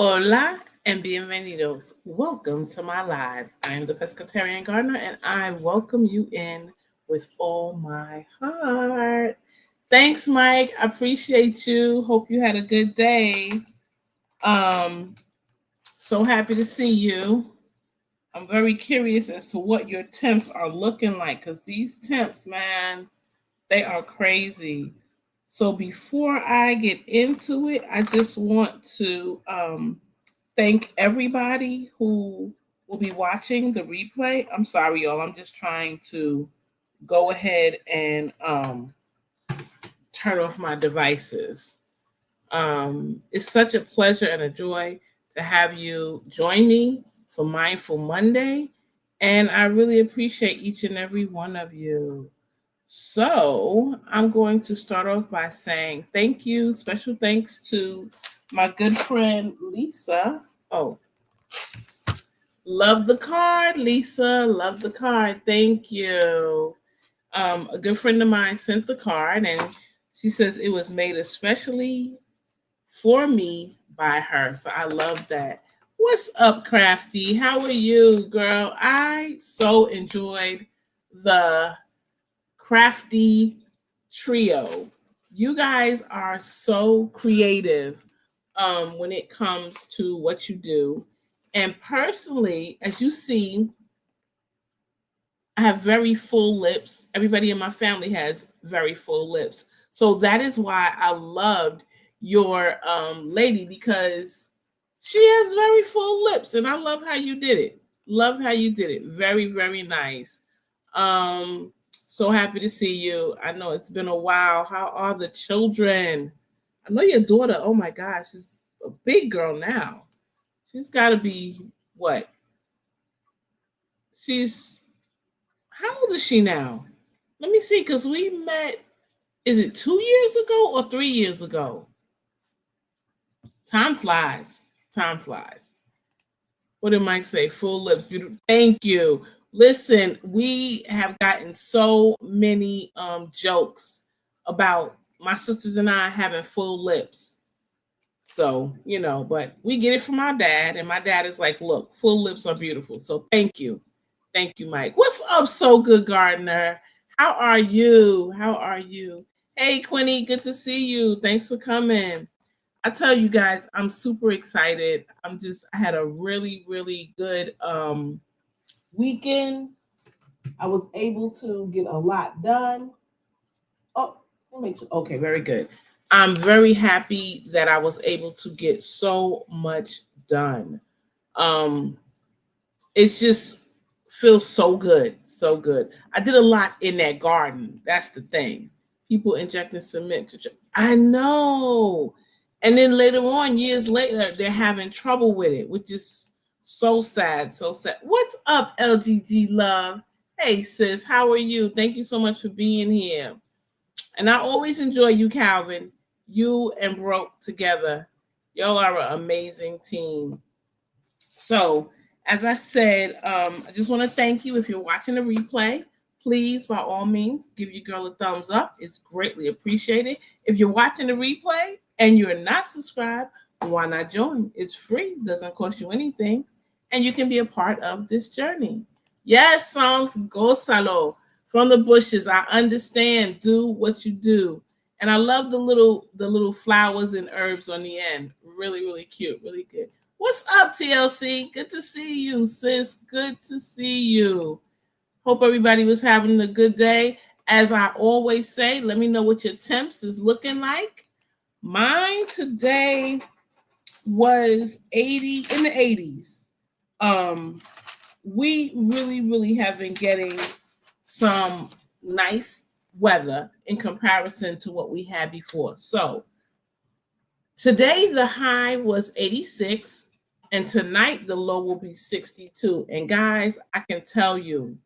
Hola and bienvenidos. Welcome to my live. I am the Pescatarian Gardener and I welcome you in with all my heart. Thanks, Mike. I appreciate you. Hope you had a good day. Um, so happy to see you. I'm very curious as to what your temps are looking like because these temps, man, they are crazy. So before I get into it, I just want to thank everybody who will be watching the replay. I'm sorry, y'all. I'm just trying to go ahead and turn off my devices. It's such a pleasure and a joy to have you join me for Mindful Monday. And I really appreciate each and every one of you. So I'm going to start off by saying thank you. Special thanks to my good friend Lisa. Oh, love the card, Lisa. Love the card. Thank you. A good friend of mine sent the card and she says it was made especially for me by her. So I love that. What's up, Crafty? How are you, girl? I so enjoyed the Crafty trio. You guys are so creative when it comes to what you do. And personally, as you see, I have very full lips. Everybody in my family has very full lips. So that is why I loved your lady because she has very full lips. And I love how you did it. Love how you did it. Very, very nice. So happy to see you. I know it's been a while. How are the children? I know your daughter, oh my gosh, she's a big girl now. She's got to be what? She's How old is she now? Let me see, because we met, is it 2 years ago or 3 years ago? Time flies. Time flies. What did Mike say? Full lips. Beautiful. Thank you. Listen, we have gotten so many jokes about my sisters and I having full lips. So, but we get it from our dad, and my dad is like, look, full lips are beautiful. So thank you. Thank you, Mike. What's up, So Good Gardener? How are you? How are you? Hey, Quinny, good to see you. Thanks for coming. I tell you guys, I'm super excited. I had a really, really good weekend. I was able to get a lot done. Oh, let me make sure. Okay, very good. I'm very happy that I was able to get so much done. Um, it's just feels so good, so good. I did a lot in that garden. That's the thing. People injecting cement I know. And then later on, years later, they're having trouble with it, which is so sad, so sad. What's up, LGG Love? Hey, sis, how are you? Thank you so much for being here. And I always enjoy you, Calvin. You and Broke together. Y'all are an amazing team. So, as I said, I just want to thank you. If you're watching the replay, please, by all means, give your girl a thumbs up. It's greatly appreciated. If you're watching the replay and you're not subscribed, why not join? It's free, doesn't cost you anything, and you can be a part of this journey. Yes, Psalms, go salo from the bushes. I understand. Do what you do. And I love the little flowers and herbs on the end. Really, really cute. Really good. What's up, TLC? Good to see you, sis. Good to see you. Hope everybody was having a good day. As I always say, let me know what your temps is looking like. Mine today was 80 in the 80s. We really, really have been getting some nice weather in comparison to what we had before. So today the high was 86 and tonight the low will be 62. And guys, I can tell you,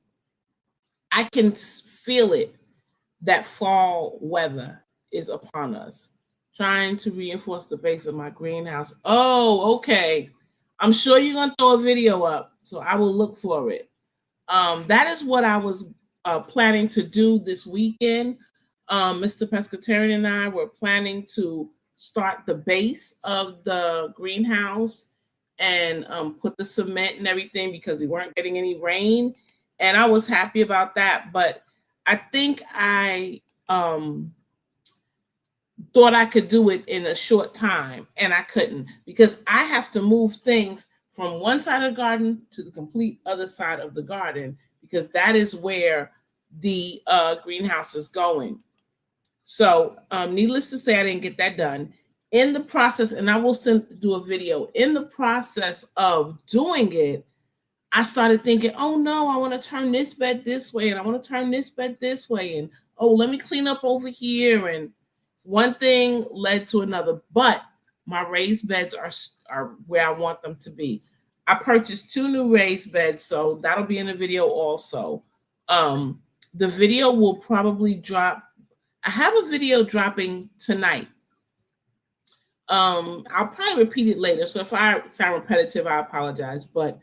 I can feel it that fall weather is upon us. Trying to reinforce the base of my greenhouse. Oh, okay. I'm sure you're going to throw a video up, so I will look for it. That is what I was planning to do this weekend. Mr. Pescatarian and I were planning to start the base of the greenhouse and put the cement and everything because we weren't getting any rain. And I was happy about that. But I think I thought I could do it in a short time, and I couldn't because I have to move things from one side of the garden to the complete other side of the garden because that is where the greenhouse is going. So, needless to say, I didn't get that done. In the process, and I will do a video. In the process of doing it, I started thinking, oh no, I want to turn this bed this way, and I want to turn this bed this way, and oh, let me clean up over here. And one thing led to another. But my raised beds are where I want them to be. I purchased 2 new raised beds, so that'll be in the video also. The video will probably drop. I have a video dropping tonight. I'll probably repeat it later. So if I sound repetitive, I apologize. But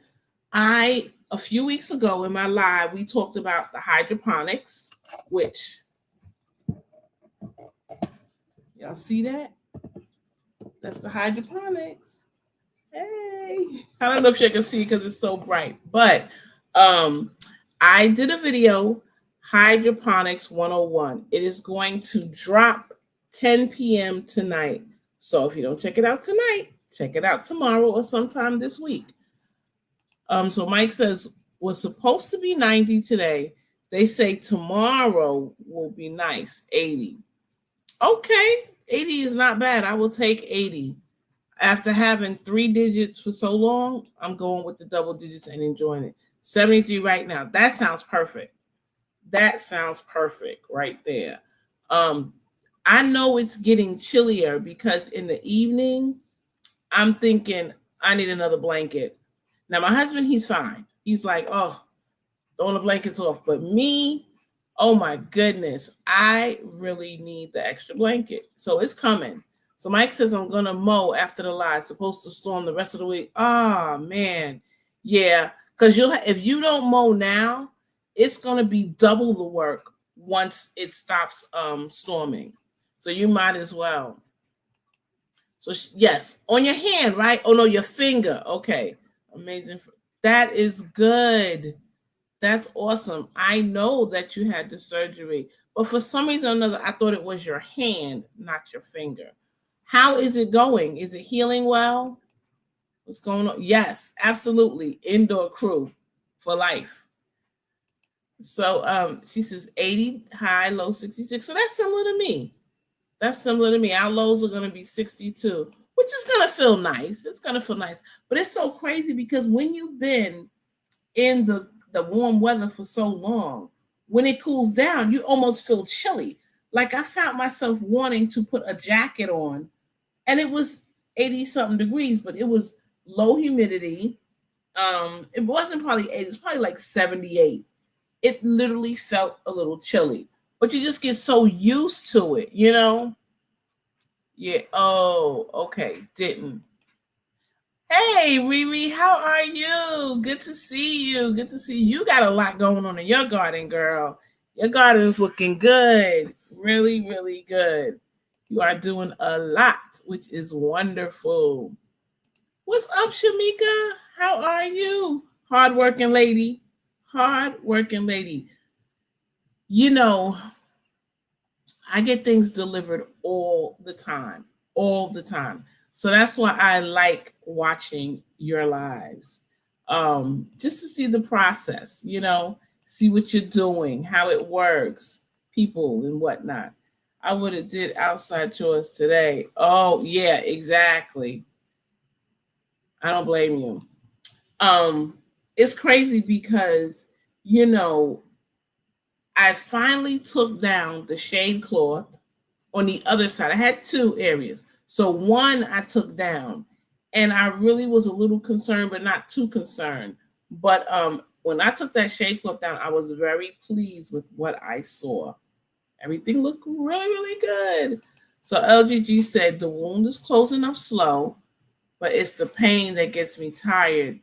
a few weeks ago in my live, we talked about the hydroponics, which y'all see that? That's the hydroponics. Hey, I don't know if you can see because it's so bright, but I did a video, Hydroponics 101. It is going to drop 10 p.m. tonight. So if you don't check it out tonight, check it out tomorrow or sometime this week. So Mike says, was supposed to be 90 today. They say tomorrow will be nice, 80. Okay, 80 is not bad. I will take 80. After having 3 digits for so long, I'm going with the double digits and enjoying it. 73 right now. That sounds perfect. That sounds perfect right there. I know it's getting chillier because in the evening, I'm thinking I need another blanket. Now, my husband, he's fine. He's like, oh, throwing the blankets off. But me, oh my goodness, I really need the extra blanket. So it's coming. So Mike says I'm going to mow after the live. Supposed to storm the rest of the week. Oh, man. Yeah, because if you don't mow now, it's going to be double the work once it stops storming. So you might as well. So yes, on your hand, right? Oh no, your finger. Okay, amazing. That is good. That's awesome. I know that you had the surgery, but for some reason or another, I thought it was your hand, not your finger. How is it going? Is it healing well? What's going on? Yes, absolutely. Indoor crew for life. So she says 80 high, low 66. So that's similar to me. That's similar to me. Our lows are going to be 62, which is going to feel nice. It's going to feel nice. But it's so crazy because when you've been in the warm weather for so long, when it cools down, you almost feel chilly. Like I found myself wanting to put a jacket on, and it was 80 something degrees, but it was low humidity. It wasn't probably 80, it's probably like 78. It literally felt a little chilly, but you just get so used to it, you know? Yeah. Oh, okay. Didn't. Hey, Riri, how are you? Good to see you. Good to see you. You got a lot going on in your garden, girl. Your garden is looking good. Really, really good. You are doing a lot, which is wonderful. What's up, Shamika? How are you? Hardworking lady. Hardworking lady. You know, I get things delivered all the time. All the time. So that's why I like watching your lives. Just to see the process, you know, see what you're doing, how it works, people and whatnot. I would have did outside chores today. Oh, yeah, exactly. I don't blame you. It's crazy because, you know, I finally took down the shade cloth on the other side. I had 2 areas. So one I took down, and I really was a little concerned, but not too concerned. But when I took that shade cloth down, I was very pleased with what I saw. Everything looked really, really good. So LGG said the wound is closing up slow, but it's the pain that gets me tired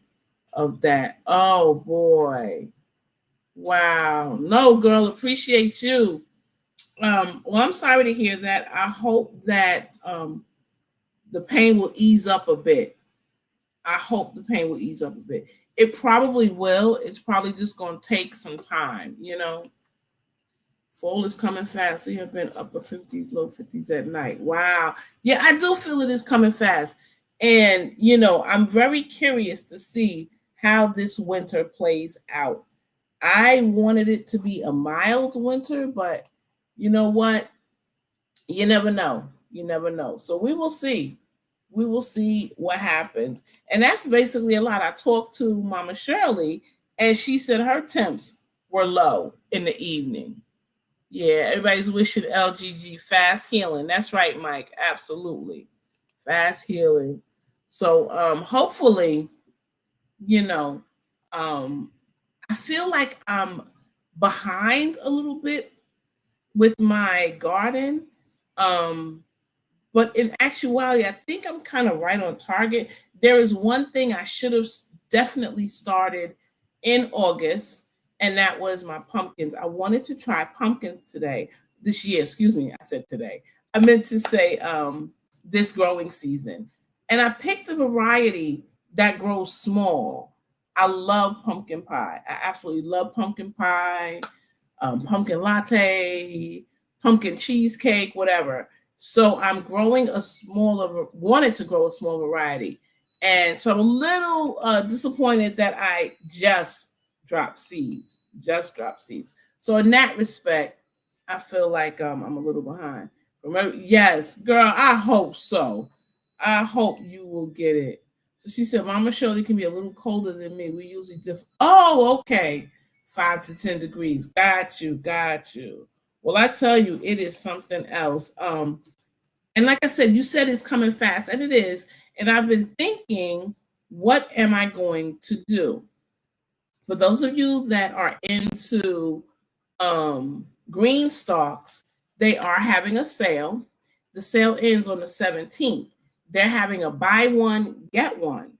of that. Oh boy. Wow. No, girl, appreciate you. Well, I'm sorry to hear that. I hope that the pain will ease up a bit. I hope the pain will ease up a bit. It probably will. It's probably just going to take some time, you know. Fall is coming fast. We have been upper 50s, low 50s at night. Wow. Yeah, I do feel it is coming fast. And, you know, I'm very curious to see how this winter plays out. I wanted it to be a mild winter, but you know what? You never know. You never know. So we will see. We will see what happens. And that's basically a lot. I talked to Mama Shirley, and she said her temps were low in the evening. Yeah, everybody's wishing LGG fast healing. That's right, Mike. Absolutely. Fast healing. So hopefully, you know, um I feel like I'm behind a little bit with my garden. Um but in actuality, I think I'm kind of right on target. There is one thing I should have definitely started in August, and that was my pumpkins. I wanted to try pumpkins today, this year. Excuse me, I said today. I meant to say this growing season. And I picked a variety that grows small. I love pumpkin pie. I absolutely love pumpkin pie, pumpkin latte, pumpkin cheesecake, whatever. So I'm growing a smaller, wanted to grow a small variety. And so I'm a little disappointed that I just dropped seeds. So in that respect, I feel like I'm a little behind. Remember, yes, girl, I hope so. I hope you will get it. So she said, Mama Shirley can be a little colder than me. We usually just, oh, okay. 5 to 10 degrees. Got you, got you. Well, I tell you, it is something else. And like I said, you said it's coming fast, and it is. And I've been thinking, what am I going to do? For those of you that are into green stalks, they are having a sale. The sale ends on the 17th. They're having a buy one, get one.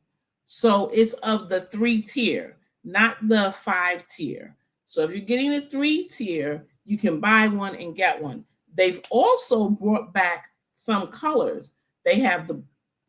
So it's of the 3 tier, not the 5 tier. So if you're getting the 3 tier, you can buy one and get one. They've also brought back some colors. They have the,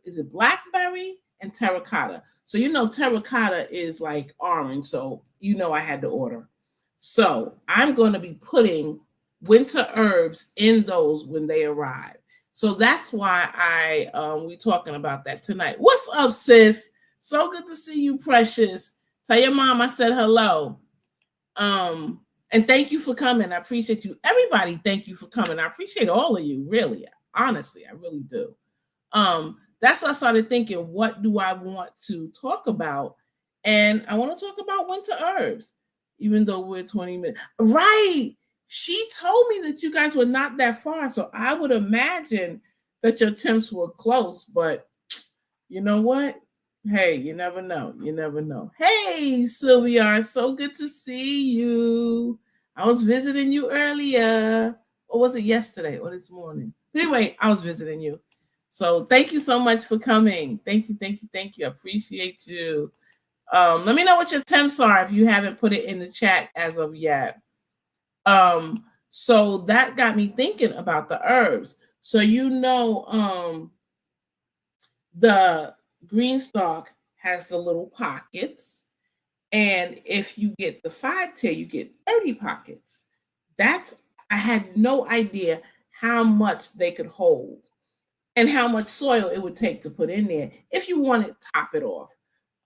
is it blackberry and terracotta? So you know terracotta is like orange. So you know I had to order. So I'm going to be putting winter herbs in those when they arrive. So that's why we talking about that tonight. What's up, sis? So good to see you, precious. Tell your mom I said hello. And thank you for coming. I appreciate you. Everybody, thank you for coming. I appreciate all of you, really. Honestly, I really do. That's why I started thinking, what do I want to talk about? And I want to talk about winter herbs, even though we're 20 minutes. Right. She told me that you guys were not that far. So I would imagine that your temps were close. But you know what? Hey, you never know. You never know. Hey, Sylvia, so good to see you. I was visiting you earlier. Or was it yesterday or this morning? Anyway, I was visiting you. So thank you so much for coming. Thank you, thank you, thank you. I appreciate you. Let me know what your temps are if you haven't put it in the chat as of yet. So that got me thinking about the herbs. So you know, the green stalk has the little pockets, and if you get the 5 tier, you get 30 pockets. That's, I had no idea how much they could hold and how much soil it would take to put in there if you want to top it off.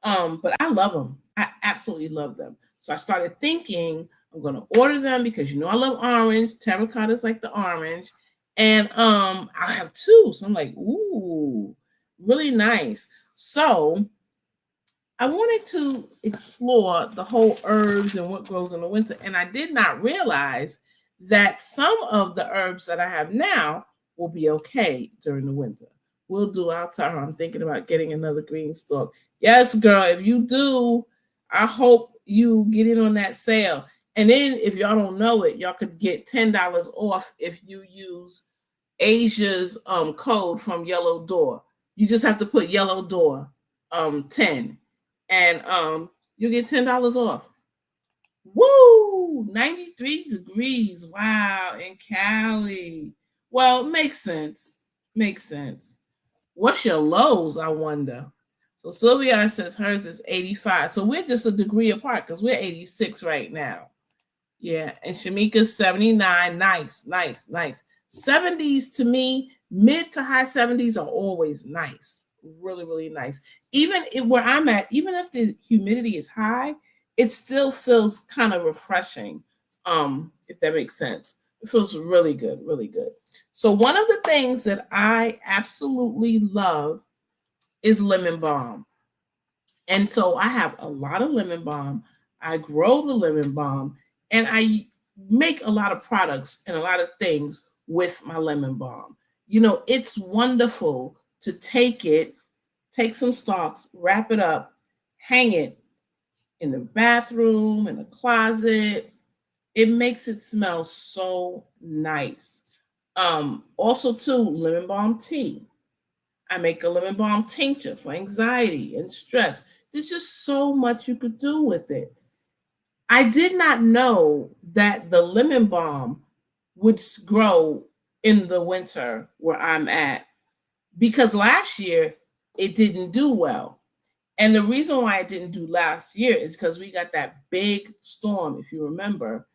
But I love them. I absolutely love them. So I started thinking I'm going to order them because you know I love orange. Terracotta is like the orange, and I have two. So I'm like, ooh, really nice. So I wanted to explore the whole herbs and what grows in the winter, and I did not realize that some of the herbs that I have now will be okay during the winter. We'll do. I'll tell her I'm thinking about getting another green stalk. Yes, girl. If you do, I hope you get in on that sale. And then, if y'all don't know it, y'all could get $10 off if you use Asia's code from Yellow Door. You just have to put Yellow Door 10, and you get $10 off. Woo! 93 degrees. Wow, in Cali. Well, makes sense. Makes sense. What's your lows, I wonder? So Sylvia says hers is 85. So we're just a degree apart because we're 86 right now. Yeah. And Shamika's 79. Nice, nice, nice. 70s to me, mid to high 70s are always nice. Really, really nice. Even where I'm at, even if the humidity is high, it still feels kind of refreshing. If that makes sense. It feels really good, really good. So one of the things that I absolutely love is lemon balm. And so I have a lot of lemon balm. I grow the lemon balm and I make a lot of products and a lot of things with my lemon balm. You know, it's wonderful to take it, take some stalks, wrap it up, hang it in the bathroom, in the closet. It makes it smell so nice. Also, too, lemon balm tea. I make a lemon balm tincture for anxiety and stress. There's just so much you could do with it. I did not know that the lemon balm would grow in the winter where I'm at because last year it didn't do well. And the reason why it didn't do last year is because we got that big storm, if you remember,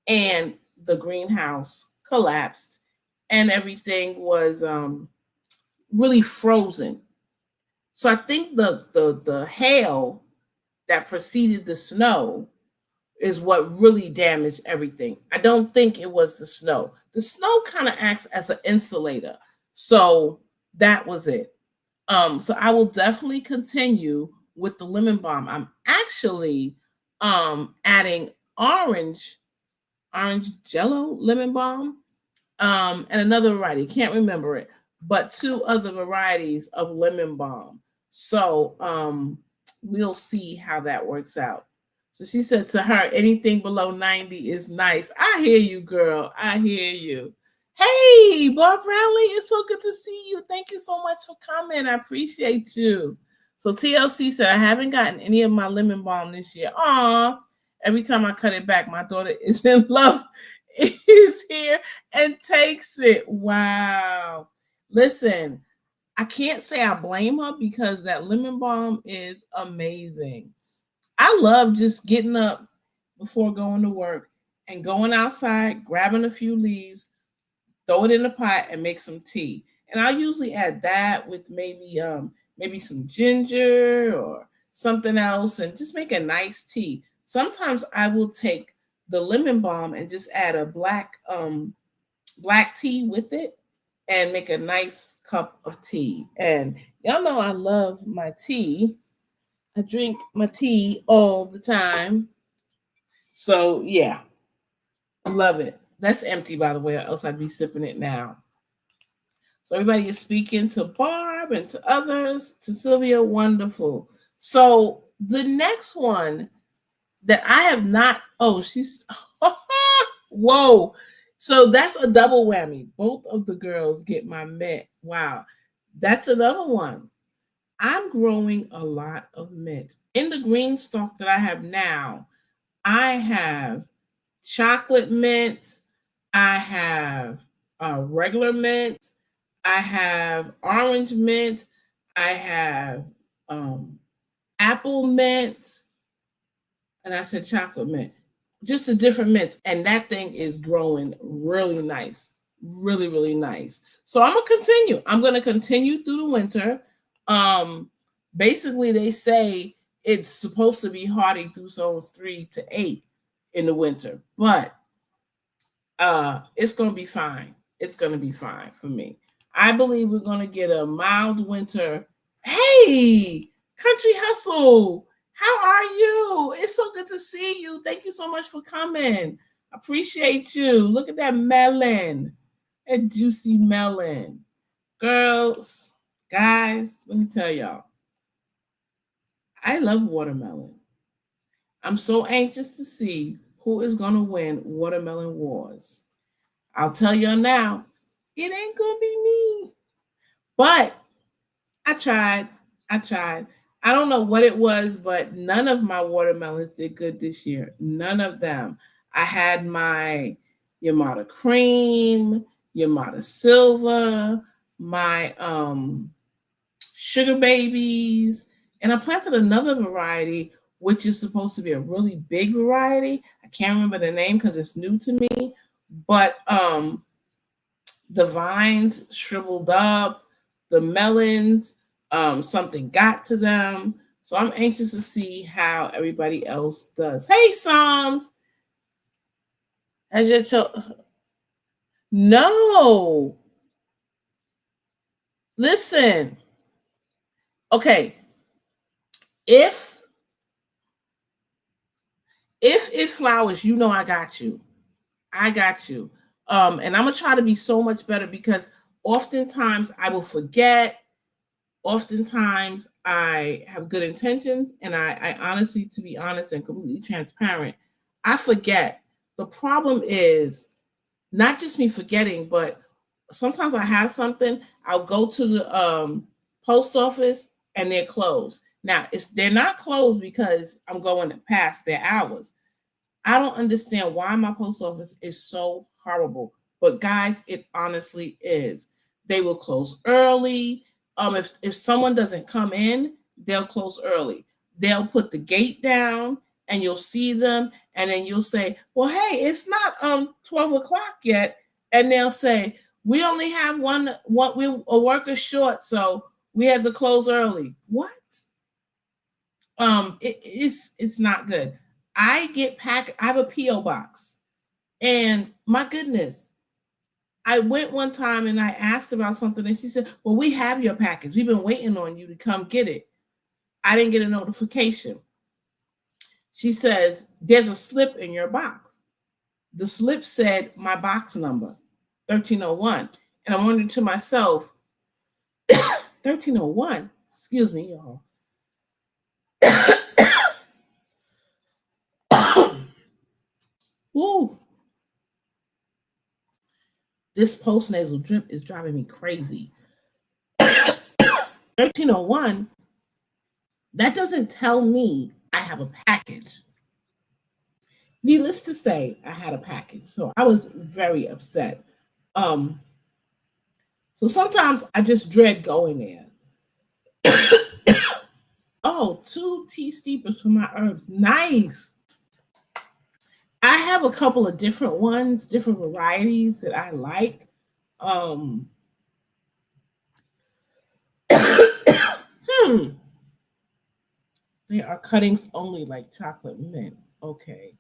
and the greenhouse collapsed and everything was really frozen. So I think the hail that preceded the snow is what really damaged everything. I don't think it was the snow. The snow kind of acts as an insulator. So that was it. So I will definitely continue with the lemon balm. I'm actually adding orange orange jello lemon balm and another variety. Can't remember it, but two other varieties of lemon balm. So we'll see how that works out. So she said to her, anything below 90 is nice. I hear you, girl. I hear you. Hey, Bob Brownlee, it's so good to see you. Thank you so much for coming. I appreciate you. So TLC said, I haven't gotten any of my lemon balm this year. Aw, every time I cut it back, my daughter is in love, is here and takes it. Wow. Listen, I can't say I blame her because that lemon balm is amazing. I love just getting up before going to work and going outside, grabbing a few leaves, throw it in the pot, and make some tea. And I usually add that with maybe some ginger or something else, and just make a nice tea. Sometimes I will take the lemon balm and just add a black tea with it and make a nice cup of tea. And y'all know I love my tea. I drink my tea all the time. So yeah, love it. That's empty, by the way, or else I'd be sipping it now. So everybody is speaking to Barb and to others, to Sylvia. Wonderful. So the next one that I have not, oh, she's, whoa. So that's a double whammy. Both of the girls get my mint. Wow. That's another one. I'm growing a lot of mint. In the green stalk that I have now, I have chocolate mint, I have regular mint, I have orange mint, I have um, apple mint, and I said chocolate mint. Just the different mints, and that thing is growing really nice, really really nice. So I'm gonna continue. I'm gonna continue through the winter. Um, Basically, they say it's supposed to be hardy through zones 3 to 8 in the winter, but it's gonna be fine. It's gonna be fine for me. I believe we're gonna get a mild winter. Hey, Country Hustle, how are you? It's so good to see you. Thank you so much for coming. Appreciate you. Look at that melon, that juicy melon. Girls, guys, let me tell y'all, I love watermelon. I'm so anxious to see who is gonna win Watermelon Wars. I'll tell y'all now, it ain't gonna be me. But I tried. I tried. I don't know what it was, but none of my watermelons did good this year. None of them. I had my Yamada Cream, Yamada Silver, my sugar babies, and I planted another variety, which is supposed to be a really big variety. I can't remember the name because it's new to me, but the vines shriveled up, the melons, something got to them. So I'm anxious to see how everybody else does. Hey, Psalms, as your no, listen. Okay, if it flowers, you know I got you. I got you. And I'm gonna try to be so much better because oftentimes I will forget. Oftentimes I have good intentions, and I honestly, to be honest and completely transparent, I forget. The problem is not just me forgetting, but sometimes I have something, I'll go to the post office and they're closed. Now, they're not closed because I'm going past their hours. I don't understand why my post office is so horrible. But guys, it honestly is. They will close early. If someone doesn't come in, they'll close early. They'll put the gate down and you'll see them, and then you'll say, well, hey, it's not 12 o'clock yet. And they'll say, we only have one we a worker short, so we had to close early. What? It's not good. I have a PO box, and my goodness, I went one time and I asked about something, and she said, well, we have your package, we've been waiting on you to come get it. I didn't get a notification. She says, there's a slip in your box. The slip said my box number, 1301. And I'm wondering to myself, 1301, excuse me, y'all. Woo. This post nasal drip is driving me crazy. 1301, that doesn't tell me I have a package. Needless to say, I had a package. So I was very upset. Um, so sometimes I just dread going there. Oh, 2 tea steepers for my herbs. Nice. I have a couple of different ones, different varieties that I like. Um, They are cuttings only, like chocolate mint. Okay.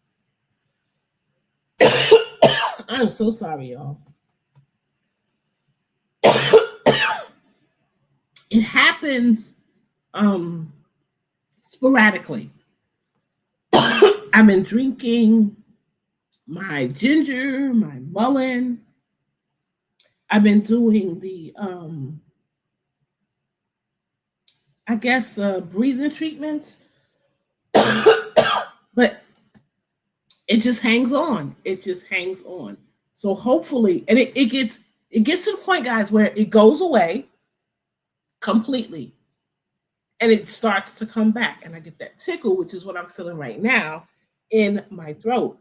I'm so sorry, y'all. It happens sporadically. I've been drinking my ginger, my mullein. I've been doing the I guess breathing treatments. But it just hangs on. It just hangs on. So hopefully, and it gets to the point, guys, where it goes away completely and it starts to come back. And I get that tickle, which is what I'm feeling right now in my throat.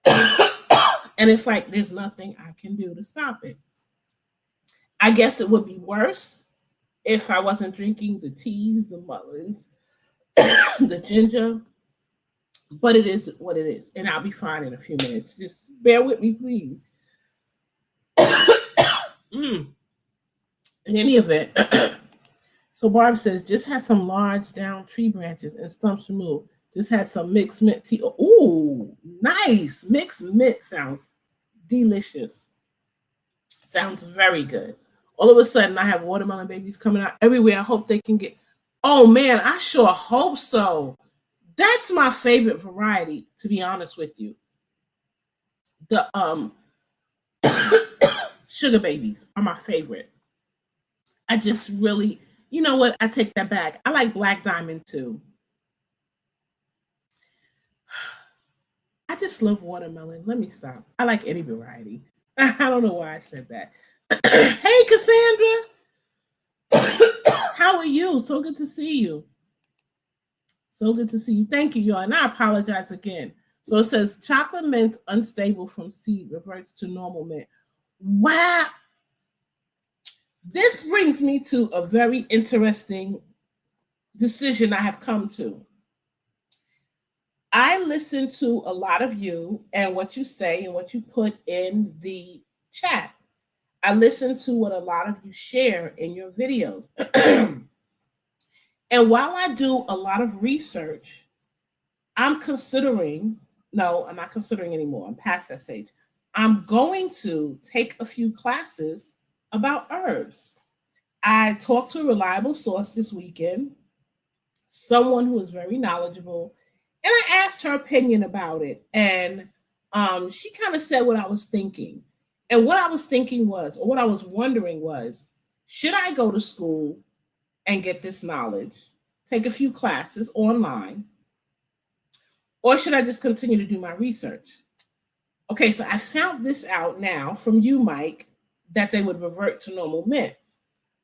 And it's like there's nothing I can do to stop it. I guess it would be worse if I wasn't drinking the teas, the mullins, the ginger, but it is what it is. And I'll be fine in a few minutes. Just bear with me, please. In any event, so Barb says, just had some large down tree branches and stumps removed. Just had some mixed mint tea. Oh, nice. Mixed mint sounds delicious. Sounds very good. All of a sudden, I have watermelon babies coming out everywhere. I hope they can get. Oh man, I sure hope so. That's my favorite variety, to be honest with you. The sugar babies are my favorite. I just really, you know what? I take that back. I like Black Diamond too. I just love watermelon. Let me stop. I like any variety. I don't know why I said that. Hey, Cassandra. How are you? So good to see you. So good to see you. Thank you, y'all. And I apologize again. So it says chocolate mint unstable from seed reverts to normal mint. Wow. This brings me to a very interesting decision I have come to. I listen to a lot of you and what you say and what you put in the chat. I listen to what a lot of you share in your videos. And while I do a lot of research, I'm considering, no, I'm not considering anymore. I'm past that stage. I'm going to take a few classes about herbs. I talked to a reliable source this weekend, someone who is very knowledgeable, and I asked her opinion about it. And she kind of said what I was thinking. And what I was thinking was, or what I was wondering was, should I go to school and get this knowledge, take a few classes online, or should I just continue to do my research? Okay, so I found this out now from you, Mike, that they would revert to normal mint.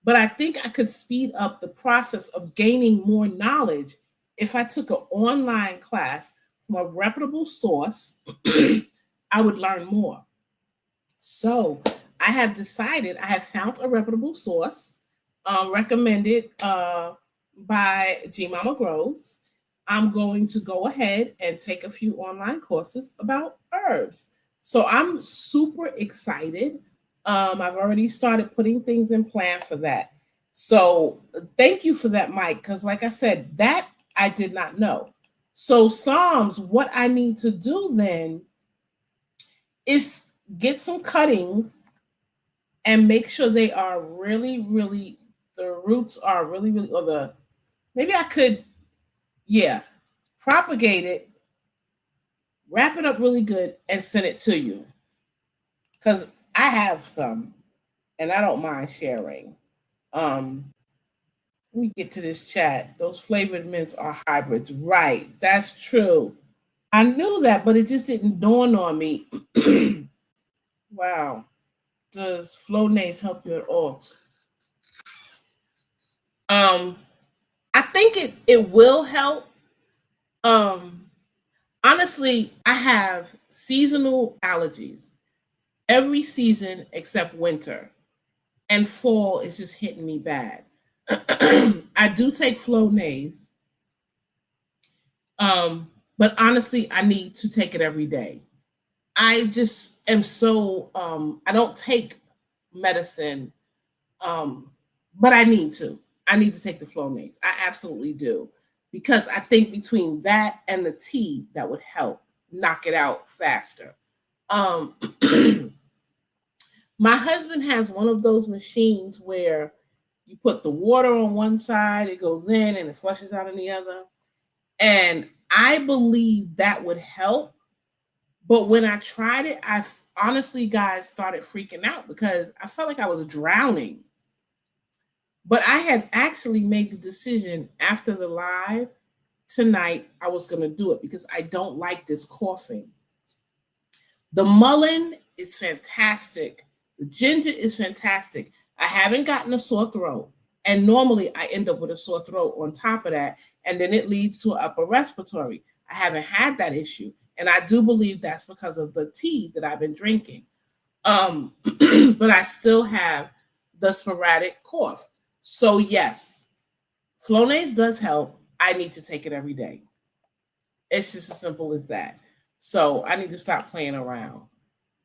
But I think I could speed up the process of gaining more knowledge if I took an online class from a reputable source. I would learn more. So I have decided, I have found a reputable source recommended by G Mama Grows. I'm going to go ahead and take a few online courses about herbs. So I'm super excited. I've already started putting things in plan for that. So thank you for that, Mike, because like I said, that I did not know. So Psalms, what I need to do then is get some cuttings and make sure they are really, really, the roots are really, really, or the, maybe I could, yeah, propagate it, wrap it up really good, and send it to you. Because I have some and I don't mind sharing. Let me get to this chat. Those flavored mints are hybrids. Right. That's true. I knew that, but it just didn't dawn on me. Wow. Does Flonase help you at all? Um, I think it will help. Um, Honestly, I have seasonal allergies every season except winter, and fall is just hitting me bad. I do take Flonase, but honestly, I need to take it every day. I just am so I don't take medicine, um, but I need to. I need to take the Flonase. I absolutely do because I think between that and the tea, that would help knock it out faster. Um, my husband has one of those machines where you put the water on one side, it goes in, and it flushes out on the other. And I believe that would help. But when I tried it, honestly, guys, started freaking out because I felt like I was drowning. But I had actually made the decision after the live tonight, I was going to do it because I don't like this coughing. The mullein is fantastic. The ginger is fantastic. I haven't gotten a sore throat. And normally I end up with a sore throat on top of that. And then it leads to upper respiratory. I haven't had that issue. And I do believe that's because of the tea that I've been drinking. But I still have the sporadic cough. So, yes, Flonase does help. I need to take it every day. It's just as simple as that. So, I need to stop playing around.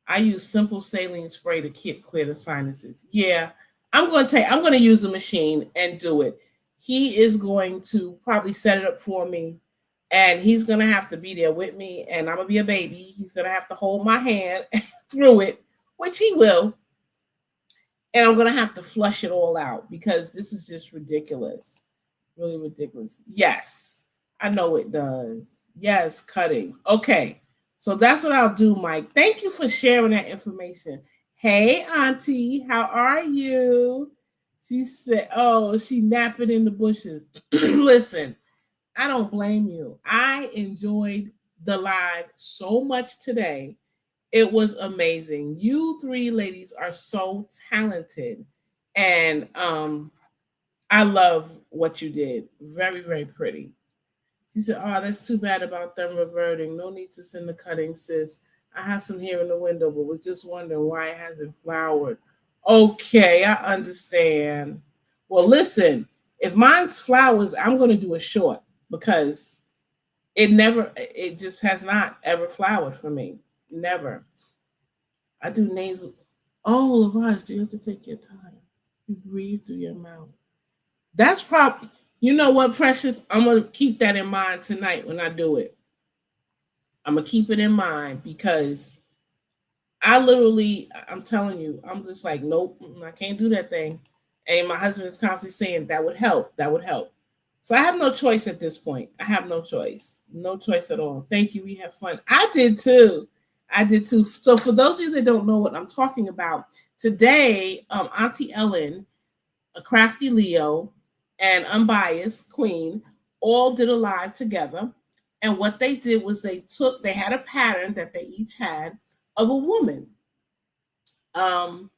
I use simple saline spray to clear the sinuses. Yeah, I'm going to use the machine and do it. He is going to probably set it up for me, and he's going to have to be there with me, and I'm going to be a baby. He's going to have to hold my hand through it, which he will. And I'm going to have to flush it all out because this is just ridiculous. Really ridiculous. Yes, I know it does. Yes, cuttings. Okay. So that's what I'll do, Mike. Thank you for sharing that information. Hey, Auntie, how are you? She said, oh, she napping in the bushes. Listen, I don't blame you. I enjoyed the live so much today. It was amazing. You three ladies are so talented. And I love what you did. Very, very pretty. She said, oh, that's too bad about them reverting. No need to send the cutting, sis. I have some here in the window, but was just wondering why it hasn't flowered. Okay, I understand. Well, listen, if mine's flowers, I'm going to do a short because it just has not ever flowered for me. Never. I do nasal. Oh, Lavage, do you have to take your time? You breathe through your mouth. That's probably, you know what, Precious? I'm going to keep that in mind tonight when I do it. I'm going to keep it in mind because I literally, I'm telling you, I'm just like, nope, I can't do that thing. And my husband is constantly saying that would help. That would help. So I have no choice at this point. I have no choice. No choice at all. Thank you. We have fun. I did too. I did too. So for those of you that don't know what I'm talking about, today, Auntie Ellen, a crafty Leo, and unbiased Queen all did a live together. And what they did was they had a pattern that they each had of a woman. Um,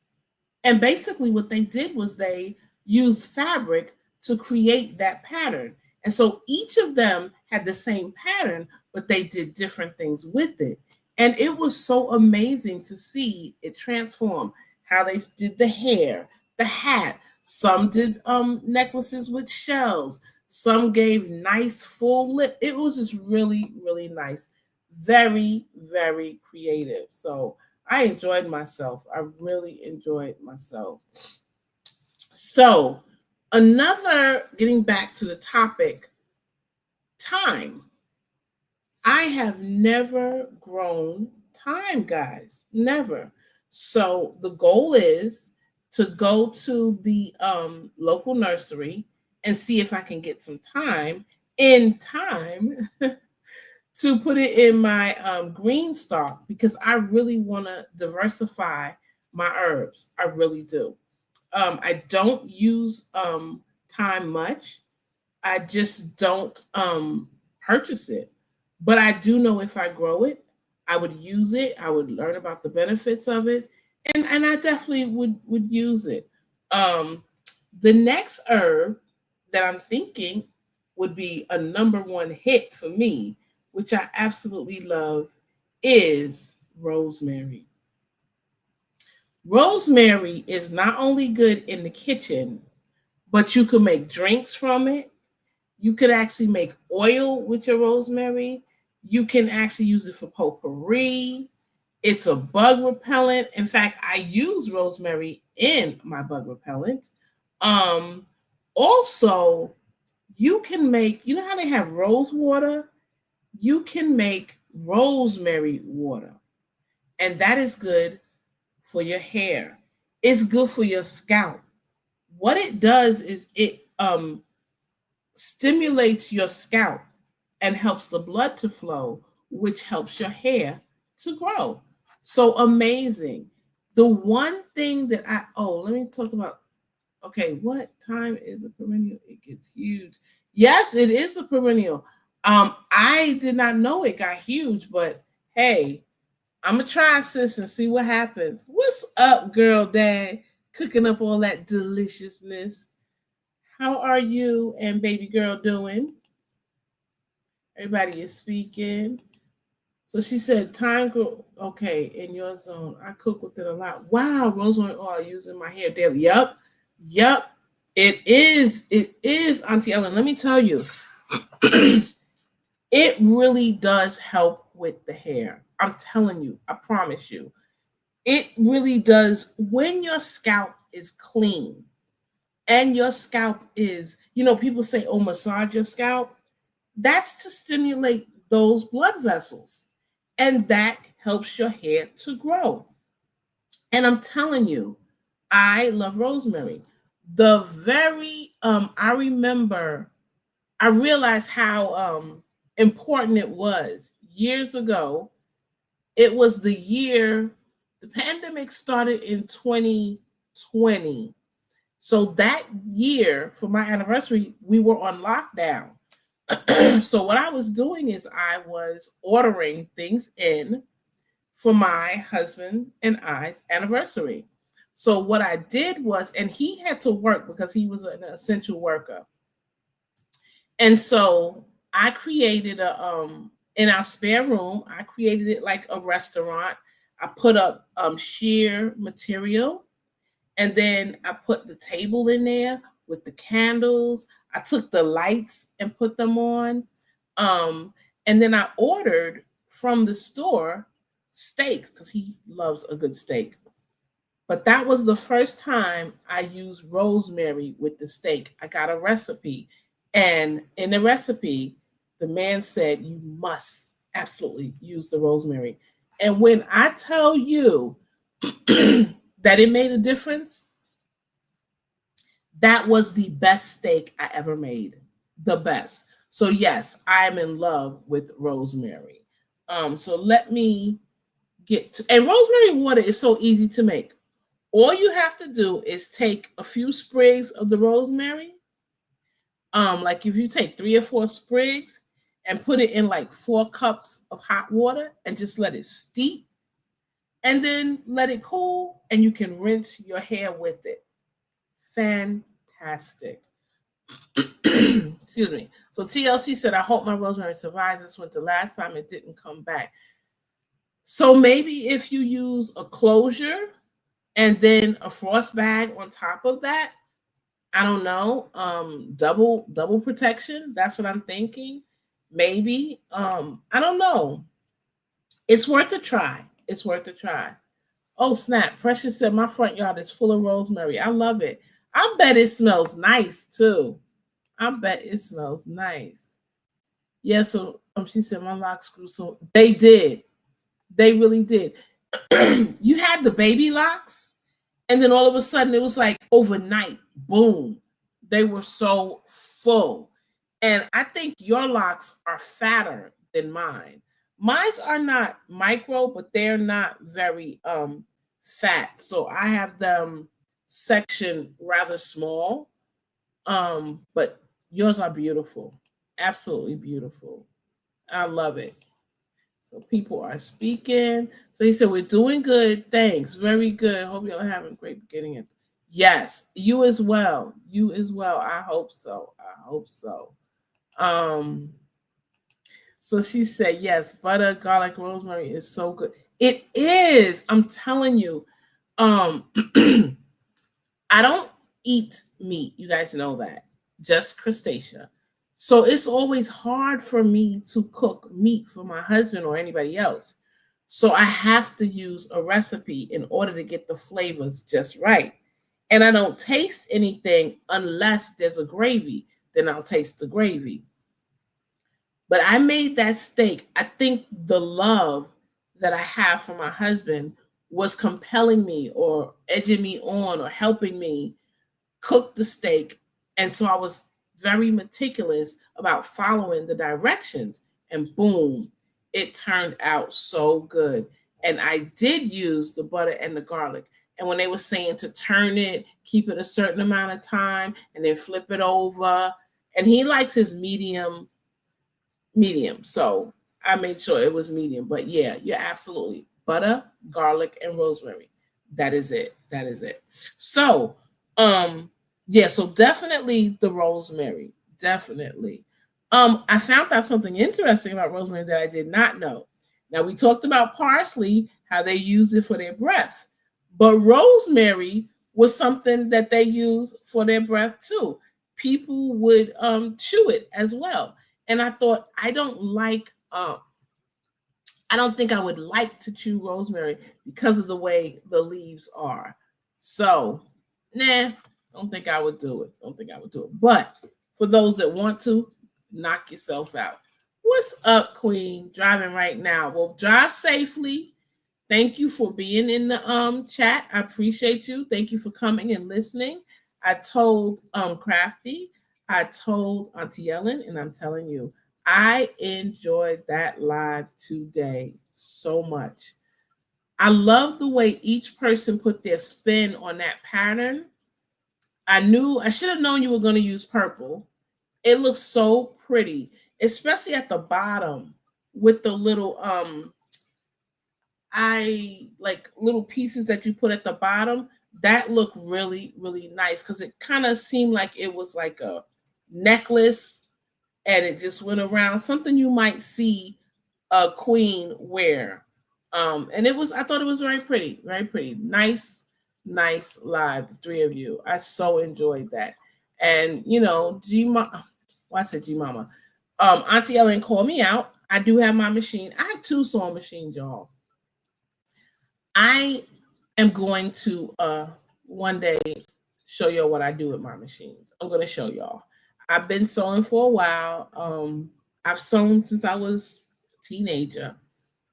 and basically, what they did was they used fabric to create that pattern. And so each of them had the same pattern, but they did different things with it. And it was so amazing to see it transform how they did the hair, the hat. Some did necklaces with shells. Some gave nice full lip. It was just really, really nice. Very, very creative. So I enjoyed myself. I really enjoyed myself. So, another getting back to the topic, time. I have never grown time, guys. Never. So, the goal is to go to the local nursery and see if I can get some time in time to put it in my green stock because I really want to diversify my herbs. I really do. I don't use thyme much. I just don't purchase it. But I do know if I grow it, I would use it. I would learn about the benefits of it, and I definitely would use it. Um, the next herb that I'm thinking would be a number one hit for me, which I absolutely love, is rosemary. Rosemary is not only good in the kitchen, but you can make drinks from it. You could actually make oil with your rosemary. You can actually use it for potpourri. It's a bug repellent. In fact, I use rosemary in my bug repellent. Um, Also, you can make, you know how they have rose water? You can make rosemary water, and that is good for your hair. It's good for your scalp. What it does is it stimulates your scalp and helps the blood to flow, which helps your hair to grow. So amazing. The one thing that let me talk about. Okay, what time is a perennial? It gets huge. Yes, it is a perennial. I did not know it got huge, but hey, I'm gonna try, sis, and see what happens. What's up, girl, dad? Cooking up all that deliciousness. How are you and baby girl doing? Everybody is speaking. So she said, time grow okay in your zone. I cook with it a lot. Wow, rosemary oil using my hair daily. Yep, yep. It is. It is, Auntie Ellen. Let me tell you, it really does help with the hair. I'm telling you. I promise you. It really does. When your scalp is clean and your scalp is, people say, oh, massage your scalp. That's to stimulate those blood vessels. And that helps your hair to grow. And I'm telling you, I love rosemary. The very I remember I realized how important it was years ago. It was the year the pandemic started in 2020. So that year for my anniversary, we were on lockdown. So what I was doing is I was ordering things in for my husband and I's anniversary. So what I did was, and he had to work because he was an essential worker. And so I created a in our spare room, I created it like a restaurant. I put up sheer material And then I put the table in there with the candles. I took the lights and put them on. Um, and then I ordered from the store steak because he loves a good steak. But that was the first time I used rosemary with the steak. I got a recipe. And in the recipe, the man said, you must absolutely use the rosemary. And when I tell you that it made a difference, that was the best steak I ever made. The best. So, yes, I'm in love with rosemary. So let me get to, and rosemary water is so easy to make. All you have to do is take a few sprigs of the rosemary. Like if you take 3 or 4 sprigs and put it in like 4 cups of hot water and just let it steep and then let it cool and you can rinse your hair with it. Fantastic. Excuse me. So TLC said, I hope my rosemary survives this winter. Last time it didn't come back. So maybe if you use a closure and then a frost bag on top of that, I don't know, double protection. That's what I'm thinking. Maybe. I don't know. It's worth a try. It's worth a try. Oh snap. Precious said my front yard is full of rosemary. I love it. I bet it smells nice too. I bet it smells nice. Yeah, so she said my locks grew, so they did. They really did. You had the baby locks, and then all of a sudden it was like overnight, boom, they were so full. And I think your locks are fatter than mine. Mine's are not micro, but they're not very fat. So I have them sectioned rather small. But yours are beautiful. Absolutely beautiful. I love it. So people are speaking. So he said, we're doing good. Thanks. Very good. Hope y'all having a great beginning. Yes, you as well. You as well. I hope so. I hope so. Um, so she said, yes, butter, garlic, rosemary is so good. It is. I'm telling you. I don't eat meat. You guys know that. Just crustacea. So it's always hard for me to cook meat for my husband or anybody else. So I have to use a recipe in order to get the flavors just right. And I don't taste anything unless there's a gravy. Then I'll taste the gravy. But I made that steak. I think the love that I have for my husband was compelling me or edging me on or helping me cook the steak. And so I was very meticulous about following the directions. And boom, it turned out so good. And I did use the butter and the garlic. And when they were saying to turn it, keep it a certain amount of time, and then flip it over. And he likes his medium. So I made sure it was medium. But yeah, you're absolutely butter, garlic, and rosemary. That is it. That is it. So, yeah, so definitely the rosemary. Definitely. I found out something interesting about rosemary that I did not know. Now we talked about parsley, how they use it for their breath, but rosemary was something that they use for their breath too. People would chew it as well. And I thought I don't think I would like to chew rosemary because of the way the leaves are. So, nah, don't think I would do it. Don't think I would do it. But for those that want to, knock yourself out. What's up, Queen? Driving right now. Well, drive safely. Thank you for being in the chat. I appreciate you. Thank you for coming and listening. I told Crafty, I told Auntie Ellen, and I'm telling you, I enjoyed that live today so much. I love the way each person put their spin on that pattern. I should have known you were going to use purple. It looks so pretty, especially at the bottom with the little I like little pieces that you put at the bottom. That looked really, really nice because it kind of seemed like it was like a necklace and it just went around, something you might see a queen wear. And I thought it was very pretty, nice, nice live, the three of you. I so enjoyed that. And you know, I said G Mama. Auntie Ellen called me out. I do have my machine. I have two sewing machines, y'all. I am going to one day show y'all what I do with my machines. I'm gonna show y'all. I've been sewing for a while. I've sewn since I was a teenager.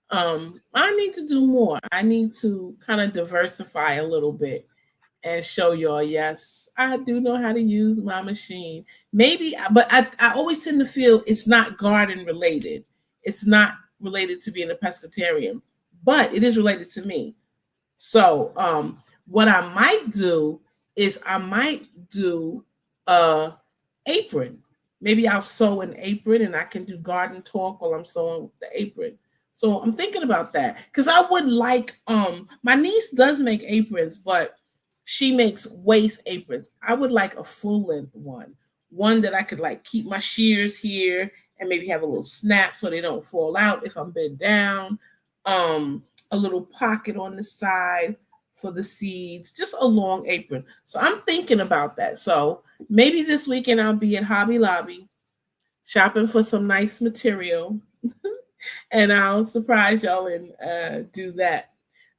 I need to do more. I need to kind of diversify a little bit and show y'all, yes, I do know how to use my machine. Maybe, but I always tend to feel it's not garden related. It's not related to being a pescatarian, but it is related to me. So what I might do is I might do a apron. Maybe I'll sew an apron and I can do garden talk while I'm sewing the apron. So I'm thinking about that because I would like my niece does make aprons, but she makes waist aprons. I would like a full length one that I could like keep my shears here and maybe have a little snap so they don't fall out if I'm bent down. A little pocket on the side for the seeds, just a long apron. So I'm thinking about that. So maybe this weekend I'll be at Hobby Lobby shopping for some nice material and I'll surprise y'all and do that.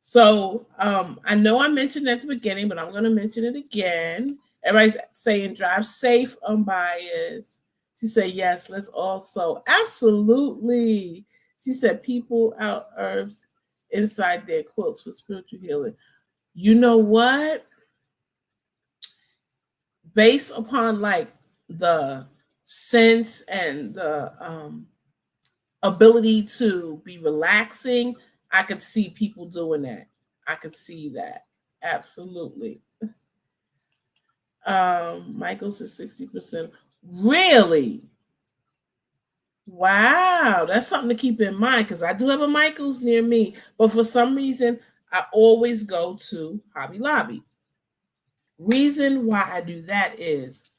So I know I mentioned at the beginning, but I'm going to mention it again. Everybody's saying drive safe, unbiased. She said, yes, let's also. Absolutely. She said, people out herbs inside their quilts for spiritual healing. You know what? Based upon like the sense and the ability to be relaxing, I could see people doing that. I could see that. Absolutely. Michael's is 60%. Really? Wow, that's something to keep in mind because I do have a Michael's near me, but for some reason, I always go to Hobby Lobby. Reason why I do that is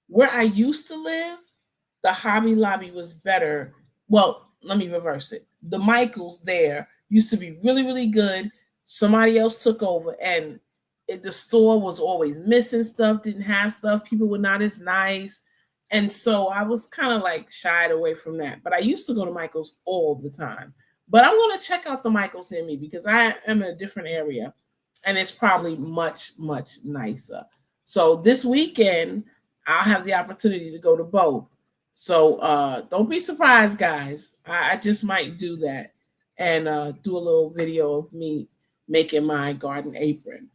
where I used to live, the Hobby Lobby was better. Well, let me reverse it. The Michaels there used to be really, really good. Somebody else took over, and the store was always missing stuff, didn't have stuff. People were not as nice. And so I was kind of like shied away from that. But I used to go to Michael's all the time. But I'm going to check out the Michael's near me because I am in a different area and it's probably much, much nicer. So this weekend, I'll have the opportunity to go to both. So don't be surprised, guys. I just might do that and do a little video of me making my garden apron.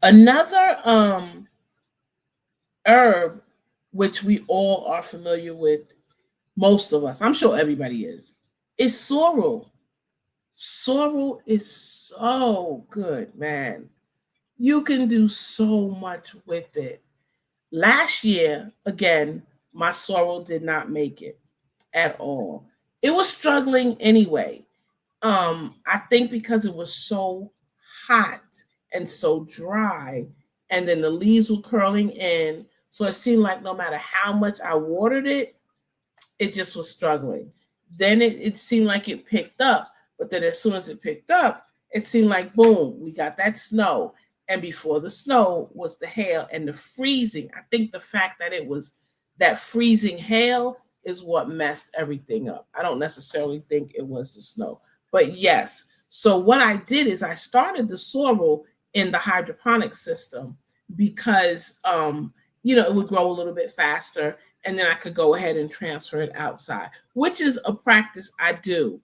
Another herb, which we all are familiar with, most of us, I'm sure everybody is sorrel. Sorrel is so good, man. You can do so much with it. Last year, again, my sorrel did not make it at all. It was struggling anyway. I think because it was so hot and so dry, and then the leaves were curling in, so it seemed like no matter how much I watered it, it just was struggling. Then it seemed like it picked up, but then as soon as it picked up, it seemed like boom, we got that snow. And before the snow was the hail and the freezing. I think the fact that it was that freezing hail is what messed everything up. I don't necessarily think it was the snow, but yes. So what I did is I started the sorrel in the hydroponic system because it would grow a little bit faster and then I could go ahead and transfer it outside, which is a practice I do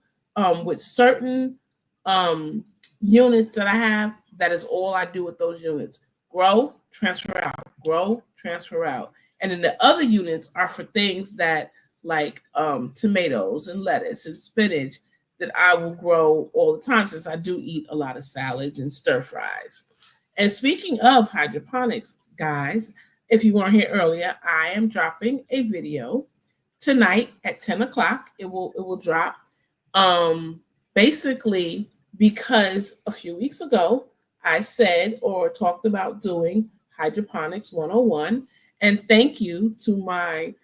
with certain units that I have. That is all I do with those units. Grow, transfer out, grow, transfer out. And then the other units are for things that like tomatoes and lettuce and spinach that I will grow all the time since I do eat a lot of salads and stir fries. And speaking of hydroponics, guys, if you weren't here earlier, I am dropping a video tonight at 10 o'clock. It will drop. Basically, because a few weeks ago, I said or talked about doing Hydroponics 101. And thank you to my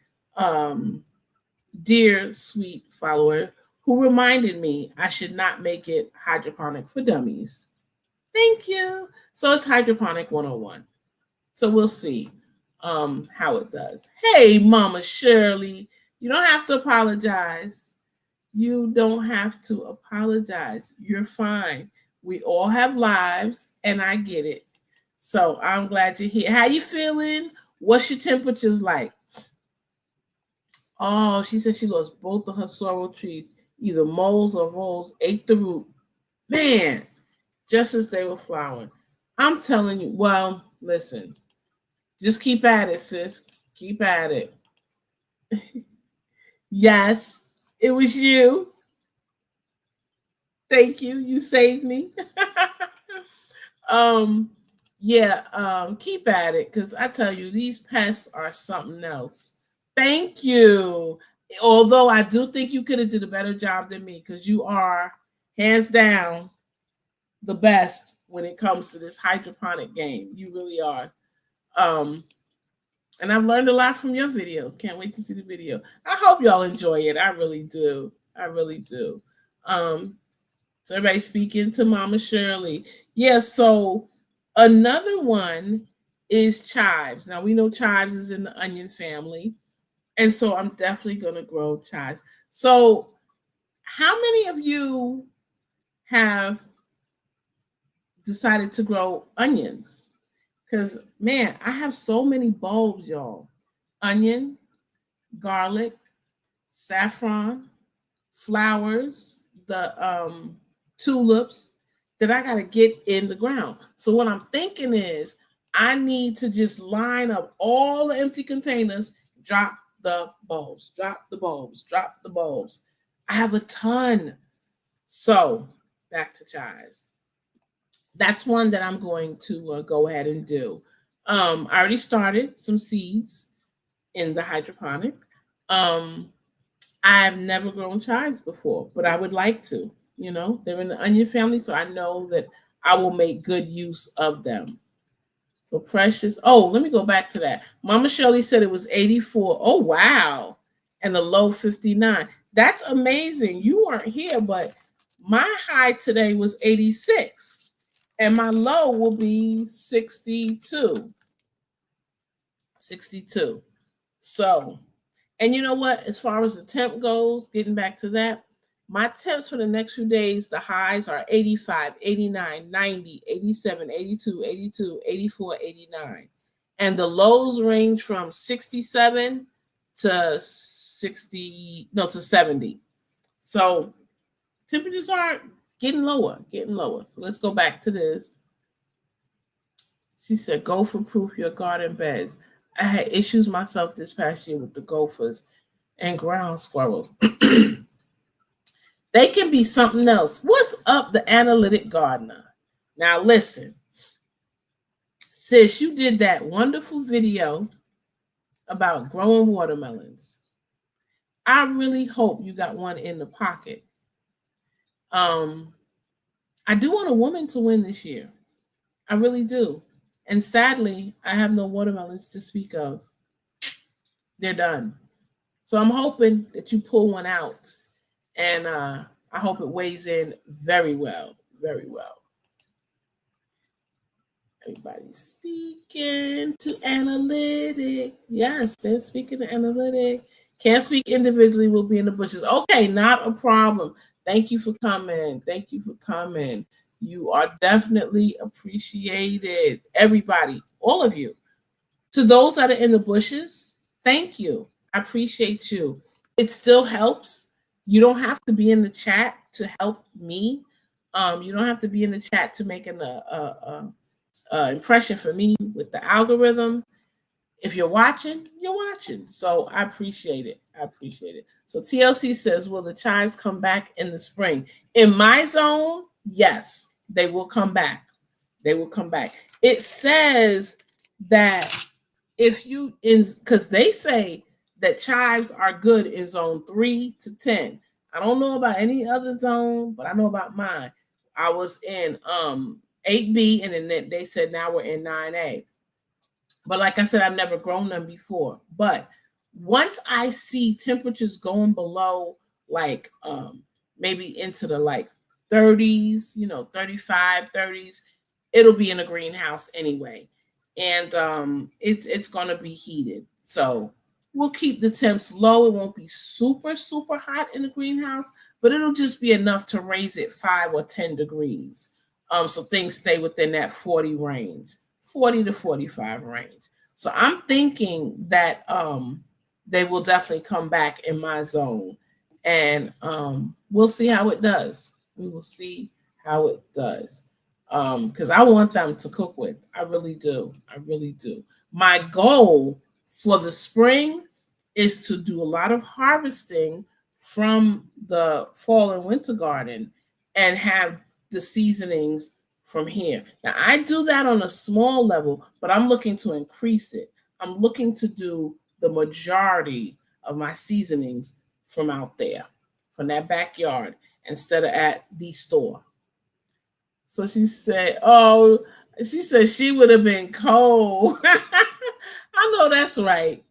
dear, sweet follower who reminded me I should not make it hydroponic for dummies. Thank you. So it's hydroponic 101. So we'll see how it does. Hey, Mama Shirley, you don't have to apologize. You don't have to apologize. You're fine. We all have lives, and I get it. So I'm glad you're here. How you feeling? What's your temperatures like? Oh, she said she lost both of her sorrel trees. Either moles or voles ate the root. Man, just as they were flowering. I'm telling you, well, listen, just keep at it, sis. Keep at it. Yes, it was you. Thank you. You saved me. um, yeah, keep at it because I tell you, these pests are something else. Thank you. Although I do think you could have did a better job than me because you are hands down the best when it comes to this hydroponic game. You really are. Um, and I've learned a lot from your videos. Can't wait to see the video. I hope y'all enjoy it. I really do. I really do. So everybody speaking to Mama Shirley. Yeah, so another one is chives. Now we know chives is in the onion family. And so I'm definitely gonna grow chives. So how many of you have decided to grow onions? Because man, I have so many bulbs, y'all. Onion, garlic, saffron, flowers, the tulips that I gotta get in the ground. So what I'm thinking is I need to just line up all the empty containers, drop the bulbs, drop the bulbs, drop the bulbs. I have a ton. So back to chives. That's one that I'm going to go ahead and do. I already started some seeds in the hydroponic. Um, I've never grown chives before, but I would like to. You know, they're in the onion family, so I know that I will make good use of them. So precious. Oh, let me go back to that. Mama Shirley said it was 84. Oh, wow. And the low 59. That's amazing. You weren't here, but my high today was 86. And my low will be 62. 62. So, and you know what? As far as the temp goes, getting back to that, my temps for the next few days, the highs are 85, 89, 90, 87, 82, 82, 84, 89. And the lows range from 67 to 60, no, to 70. So temperatures are getting lower, getting lower. So let's go back to this. She said, gopher proof your garden beds. I had issues myself this past year with the gophers and ground squirrels. They can be something else. What's up, the analytic gardener? Now, listen, sis, you did that wonderful video about growing watermelons. I really hope you got one in the pocket. I do want a woman to win this year. I really do. And sadly, I have no watermelons to speak of. They're done. So I'm hoping that you pull one out, and I hope it weighs in very well, very well. Everybody's speaking to analytic. Yes, they're speaking to analytic. Can't speak individually, we'll be in the bushes. Okay, not a problem. Thank you for coming. Thank you for coming. You are definitely appreciated. Everybody, all of you. To those that are in the bushes, thank you. I appreciate you. It still helps. You don't have to be in the chat to help me. You don't have to be in the chat to make an impression for me with the algorithm. If you're watching, you're watching. So I appreciate it. I appreciate it. So TLC says, will the chives come back in the spring? In my zone, yes, they will come back. They will come back. It says that if you in because they say that chives are good in zone 3 to 10. I don't know about any other zone, but I know about mine. I was in 8B, and then they said now we're in 9A. But like I said, I've never grown them before. But once I see temperatures going below like maybe into the like 30s, 35, 30s, it'll be in a greenhouse anyway, and it's going to be heated. So we'll keep the temps low. It won't be super super hot in the greenhouse, but it'll just be enough to raise it 5 or 10 degrees. So things stay within that 40 range, 40 to 45 range. So I'm thinking that they will definitely come back in my zone, and we'll see how it does. We will see how it does, because I want them to cook with. I really do. I really do. My goal for the spring is to do a lot of harvesting from the fall and winter garden and have the seasonings from here. Now, I do that on a small level, but I'm looking to increase it. I'm looking to do the majority of my seasonings from out there, from that backyard, instead of at the store. So she said, "Oh, she said she would have been cold." I know that's right.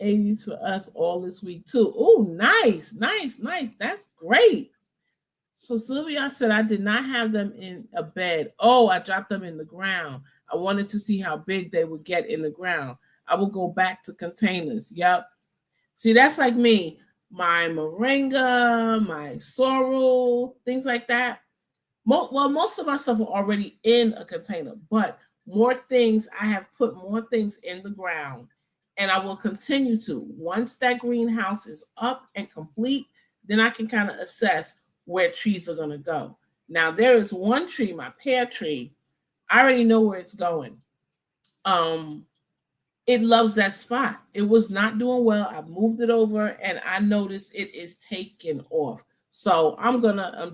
80s for us all this week too. Oh, nice, nice, nice. That's great. So Sylvia said I did not have them in a bed. Oh, I dropped them in the ground. I wanted to see how big they would get in the ground. I will go back to containers. Yep. See, that's like me. My moringa, my sorrel, things like that. Well, most of my stuff are already in a container, but more things, I have put more things in the ground, and I will continue to. Once that greenhouse is up and complete, then I can kind of assess where trees are going to go. Now, there is one tree, my pear tree. I already know where it's going. It loves that spot. It was not doing well. I moved it over, and I noticed it is taking off. So I'm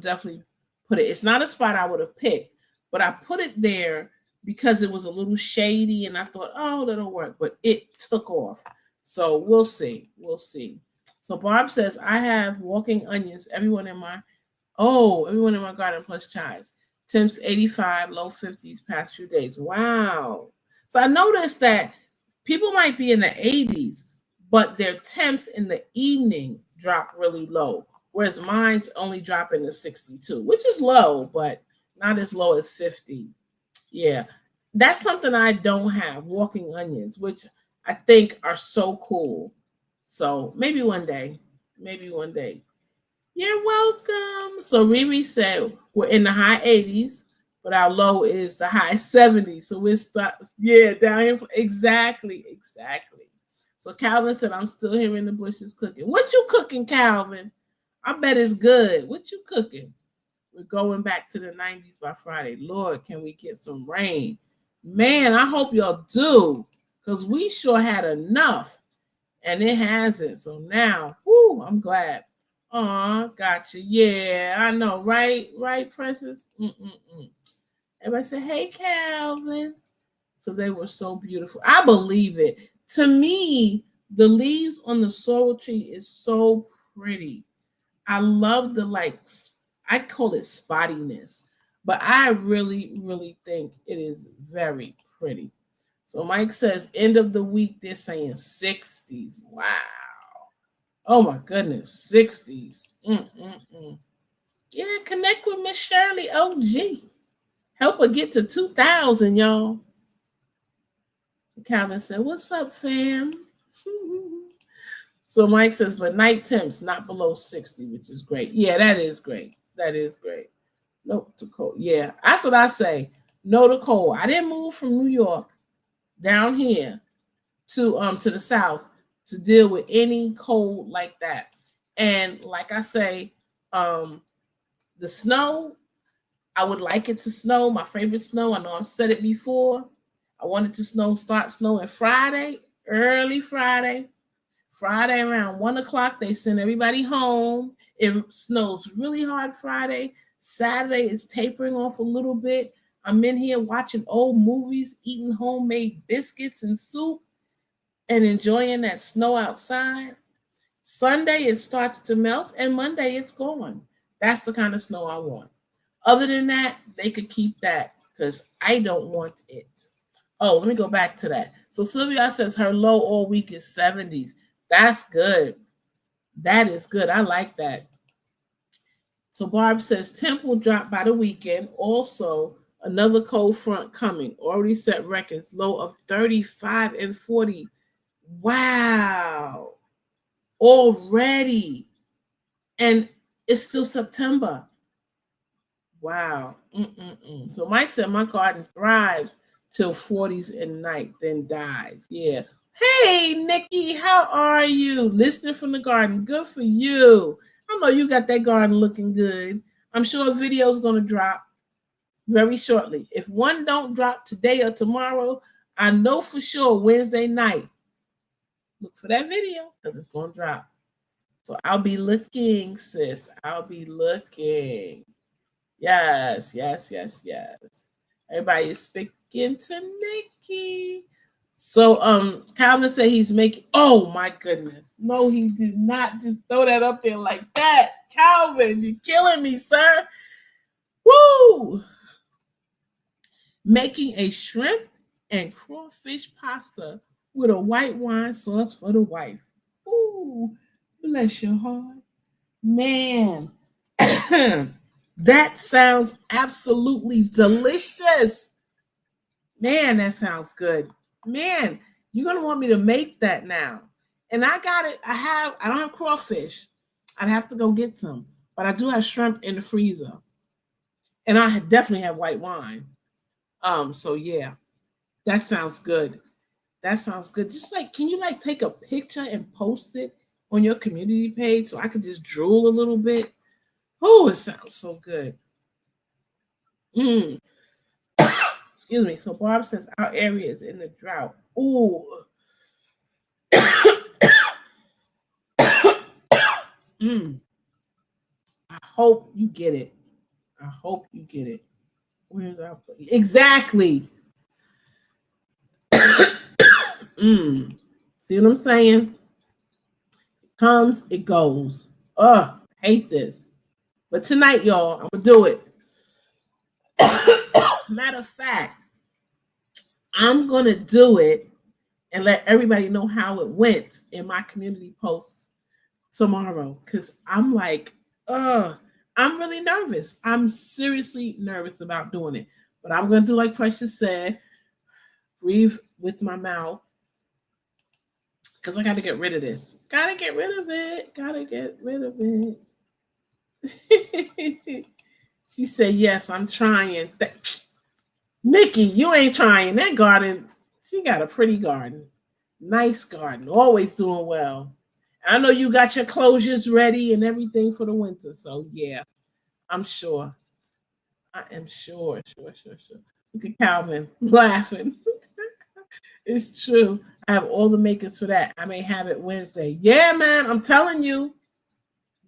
definitely put it. It's not a spot I would have picked, but I put it there because it was a little shady, and I thought, oh, that'll work. But it took off. So we'll see. We'll see. So Barb says, I have walking onions. Everyone in my garden plus chives. Temps 85, low 50s past few days. Wow. So I noticed that people might be in the 80s, but their temps in the evening drop really low, whereas mine's only dropping to 62, which is low, but not as low as 50. Yeah, that's something I don't have, walking onions, which I think are so cool. So maybe one day, maybe one day. You're welcome. So Riri said we're in the high 80s, but our low is the high 70s. So we're down here. Exactly. So Calvin said, I'm still here in the bushes cooking. What you cooking, Calvin? I bet it's good. What you cooking? We're going back to the 90s by Friday. Lord, can we get some rain? Man, I hope y'all do, because we sure had enough, and it hasn't. So now, I'm glad. Aw, gotcha. Yeah, I know, right? Right, Precious? Everybody said, hey, Calvin. So they were so beautiful. I believe it. To me, the leaves on the sorrel tree is so pretty. I love I call it spottiness, but I really, really think it is very pretty. So Mike says, end of the week, they're saying 60s. Wow. Oh my goodness, 60s. Yeah, connect with Miss Shirley OG. Help her get to 2,000, y'all. Calvin said, what's up, fam? So Mike says, but night temps not below 60, which is great. Yeah, that is great. That is great. Nope to cold. Yeah, that's what I say. No to cold. I didn't move from New York down here to the south to deal with any cold like that. And like I say, the snow, I would like it to snow. My favorite snow, I know I've said it before. I wanted to start snowing Friday, early Friday. Friday around 1 o'clock, they send everybody home. It snows really hard Friday. Saturday is tapering off a little bit. I'm in here watching old movies, eating homemade biscuits and soup, and enjoying that snow outside. Sunday, it starts to melt, and Monday, it's gone. That's the kind of snow I want. Other than that, they could keep that because I don't want it. Oh, let me go back to that. So Sylvia says her low all week is 70s. That's good. That is good. I like that. So Barb says temp will drop by the weekend. Also, Another cold front coming. Already set records. Low of 35 and 40. Wow. Already. And it's still September. Wow. So Mike said my garden thrives till 40s and night, then dies. Yeah. Hey, Nikki, how are you? Listening from the garden. Good for you. I know you got that garden looking good. I'm sure a video is going to drop very shortly. If one don't drop today or tomorrow, I know for sure Wednesday night. Look for that video because it's going to drop. So I'll be looking, sis. I'll be looking. Yes. Everybody is speaking to Nikki. So Calvin said he's making, oh my goodness. No, he did not just throw that up there like that. Calvin, you're killing me, sir. Woo! Making a shrimp and crawfish pasta with a white wine sauce for the wife. Ooh, bless your heart. Man. That sounds absolutely delicious. Man, that sounds good. Man, you're gonna want me to make that now. And I got it. I don't have crawfish. I'd have to go get some. But I do have shrimp in the freezer. And I definitely have white wine. So yeah, that sounds good. That sounds good. Just like, can you like take a picture and post it on your community page so I could just drool a little bit? Oh, it sounds so good. Excuse me. So Barb says our area is in the drought. Ooh. I hope you get it. I hope you get it. Where's our place? Exactly. See what I'm saying? It comes, it goes. Hate this. But tonight, y'all, I'm gonna do it. Matter of fact, I'm gonna do it and let everybody know how it went in my community post tomorrow. Cause I'm like, I'm really nervous. I'm seriously nervous about doing it. But I'm gonna do like Precious said, breathe with my mouth. Cause I gotta get rid of this. Gotta get rid of it. Gotta get rid of it. She said, yes, I'm trying. Nikki, you ain't trying. That garden, she got a pretty garden. Nice garden. Always doing well. I know you got your closures ready and everything for the winter. So yeah, I'm sure. I am sure. Look at Calvin laughing. It's true. I have all the makings for that. I may have it Wednesday. Yeah, man. I'm telling you,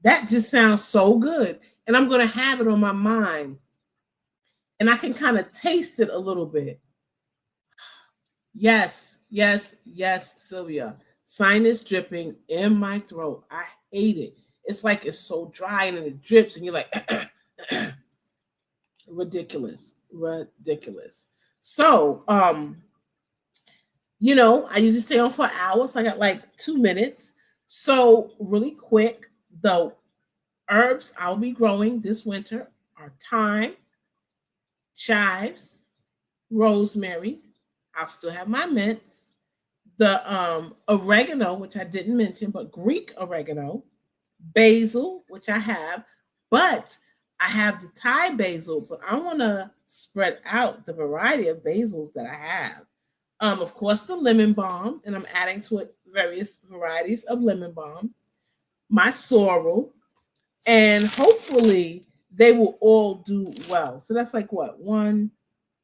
that just sounds so good. And I'm going to have it on my mind. And I can kind of taste it a little bit. Yes, Sylvia. Sinus dripping in my throat. I hate it. It's like it's so dry and it drips, and you're like, ridiculous. So, I usually stay on for an hour, so I got like 2 minutes. So, really quick, the herbs I'll be growing this winter are thyme, chives, rosemary. I'll still have my mints, the oregano, which I didn't mention, but Greek oregano, basil, which I have, but I have the Thai basil, but I want to spread out the variety of basils that I have. Of course, the lemon balm, and I'm adding to it various varieties of lemon balm, my sorrel, and hopefully they will all do well. So that's like what? 1,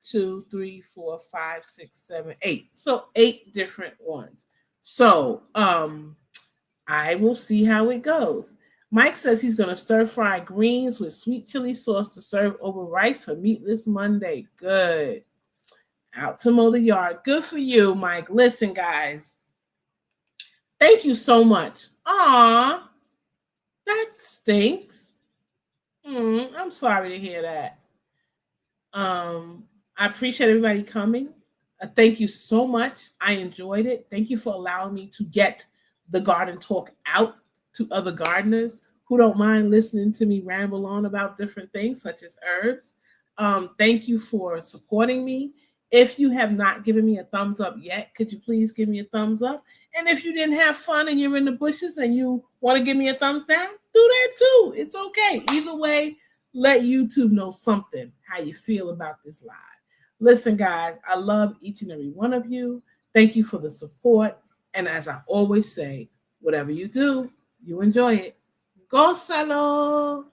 2, 3, 4, 5, 6, 7, 8. So 8 different ones. So I will see how it goes. Mike says he's going to stir fry greens with sweet chili sauce to serve over rice for Meatless Monday. Good. Out to mow the yard. Good for you, Mike. Listen, guys. Thank you so much. Aw, that stinks. I'm sorry to hear that. I appreciate everybody coming. Thank you so much. I enjoyed it. Thank you for allowing me to get the garden talk out to other gardeners who don't mind listening to me ramble on about different things such as herbs. Thank you for supporting me. If you have not given me a thumbs up yet, could you please give me a thumbs up? And if you didn't have fun and you're in the bushes and you want to give me a thumbs down, do that too. It's okay. Either way, let YouTube know something, how you feel about this live. Listen, guys, I love each and every one of you. Thank you for the support. And as I always say, whatever you do, you enjoy it. Gózalo.